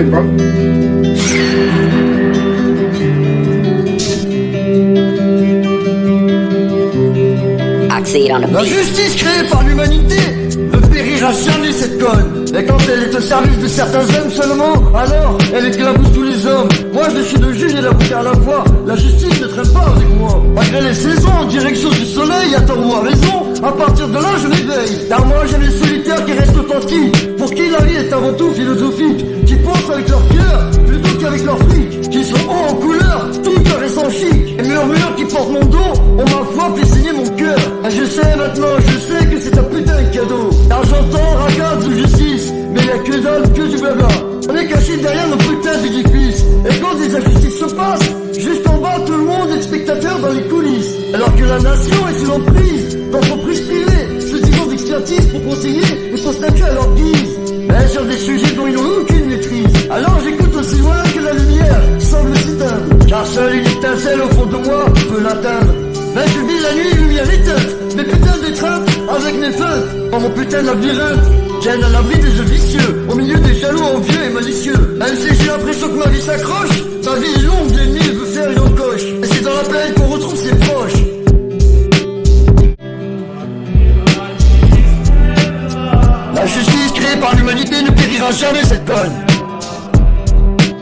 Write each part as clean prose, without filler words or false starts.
fait pas. La justice créée par l'humanité ne périra jamais cette conne. Et quand elle est au service de certains hommes seulement, alors elle éclabousse tous les hommes. Moi je suis le juge et l'avocat à la fois. La justice ne traîne pas avec moi. Malgré les saisons en direction du soleil, attends-moi raison. À partir de là je m'éveille. Car moi j'ai les solitaires qui restent authentiques, pour qui la vie est avant tout philosophique, qui pensent avec leur cœur plutôt qu'avec leur fric, qui sont hauts en couleur, tout en restant chic. Les murmures qui portent mon dos ont ma foi fait signer mon cœur. Et je sais maintenant, je sais que c'est un putain de cadeau. Car j'entends ragade de justice, mais y'a que dalle, que du blabla. On est caché derrière nos putains d'édifices. Et quand des injustices se passent, juste en bas tout le monde est spectateur dans les coulisses. Alors que la nation est sous l'emprise d'entreprises privées, se disant d'expertise pour conseiller et constater à leur guise. Mais sur des sujets dont ils n'ont aucune maîtrise. Alors j'écoute aussi loin que la lumière qui semble s'éteindre. Car seule une étincelle au fond de moi peut l'atteindre. Mais je vis la nuit, lumière éteinte, mes putains d'étreintes avec mes feintes. Dans mon putain de labyrinthe, j'aime à l'abri des jeux vicieux, au milieu des jaloux envieux et malicieux. Même si j'ai l'impression que ma vie s'accroche, ma vie est longue, l'ennemi veut faire une encoche. Et c'est dans la plaine qu'on retrouve ses proches. La justice créée par l'humanité ne périra jamais cette conne.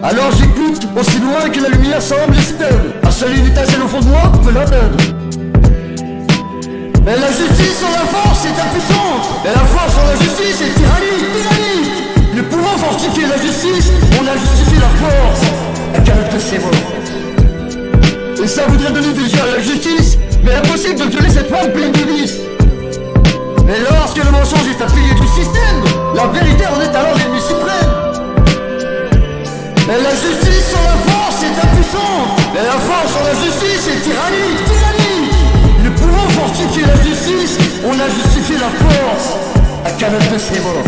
Alors j'écoute aussi loin que la lumière semble s'éteindre. À seule une étincelle au fond de moi peut l'atteindre. Mais la justice sans la force est impuissante. Et la force sans la justice est tyrannique. Ne pouvant fortifier la justice, on a justifié la force. La calotte de ses morts. Et ça voudrait donner des yeux à la justice, mais impossible de violer cette femme pleine de vices. Mais lorsque le mensonge est un pilier du système, la vérité en est alors l'ennemi suprême. Mais la justice sans la force est impuissante. Mais la force sans la justice est tyrannique. Ne pouvant fortifier la justice, on a justifié la force. La calotte de ses morts.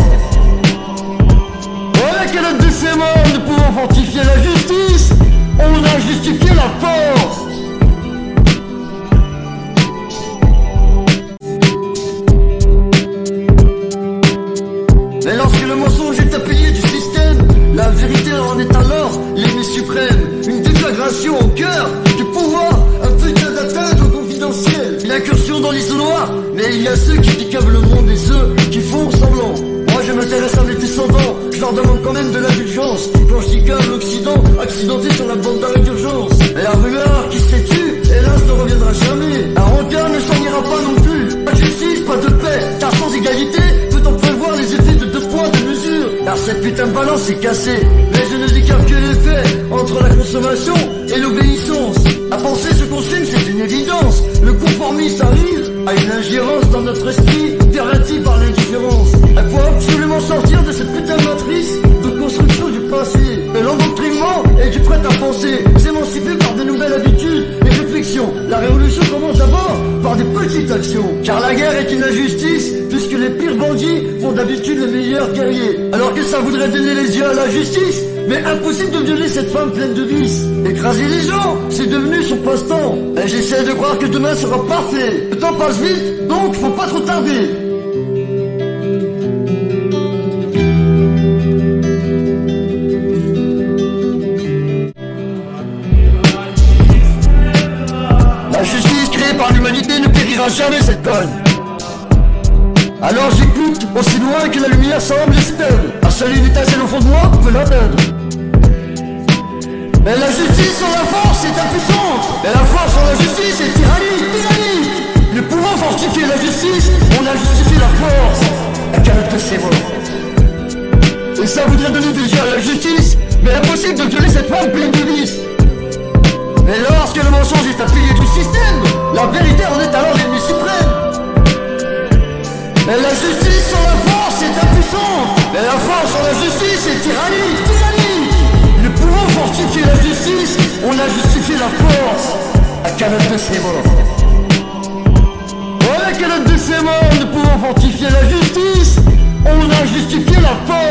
Oh, la calotte de ses morts. Ne pouvant fortifier la justice, on a justifié la force. Mais lorsque le mensonge est un pilier du système, la vérité en est alors l'ennemi suprême. Une déflagration au cœur du pouvoir, un putain d'atteinte au confidentiel. Une incursion dans l'isoloir, mais il y a ceux qui piquent le monde et ceux qui font semblant. Moi je m'intéresse à mes descendants, je leur demande quand même de l'indulgence. Quand je dis qu'un l'Occident, accidenté sur la bande d'arrêt d'urgence. Et la rumeur qui s'est tue, hélas ne reviendra jamais. La rancœur ne s'en ira pas non plus. Pas de justice, pas de paix, car sans égalité, peut-on prévoir les effets de 2 poids, 2 mesures. Car cette putain de balance est cassée. Mais je ne décale que les faits entre la consommation et l'obéissance. La pensée se consume, c'est une évidence. Le conformisme arrive à une ingérence dans notre esprit, perverti par l'indifférence. Il faut absolument sortir de cette putain de matrice de construction du passé, de l'endoctrinement et du prêt à penser. S'émanciper par de nouvelles habitudes et réflexions. La révolution commence d'abord par des petites actions. Car la guerre est une injustice, puisque les pires bandits font d'habitude les meilleurs guerriers. Alors que ça voudrait donner les yeux à la justice, mais impossible de violer cette femme pleine de vices. Écraser les gens, c'est devenu son passe-temps. Et j'essaie de croire que demain sera parfait. Le temps passe vite, donc faut pas trop tarder. La justice créée par l'humanité ne périra jamais cette conne. Alors j'écoute aussi loin que la lumière semble s'éteindre. À seule une étincelle au fond de moi peut l'atteindre. Mais la justice sans la force est impuissante. Mais la force sans la justice est tyrannique. Ne pouvant fortifier la justice, on a justifié la force. La calotte de ses morts. Et ça voudrait donner des yeux à la justice, mais impossible de violer cette femme pleine de vices. Mais lorsque le mensonge est un pilier du système, la vérité en est alors l'ennemi suprême. Mais la justice sans la force est impuissante. Mais la force sans la justice est tyrannique. Ne pouvant fortifier la justice, on a justifié la force. La calotte de ses morts. Oh, la calotte de ses morts. Ne pouvant fortifier la justice, on a justifié la force.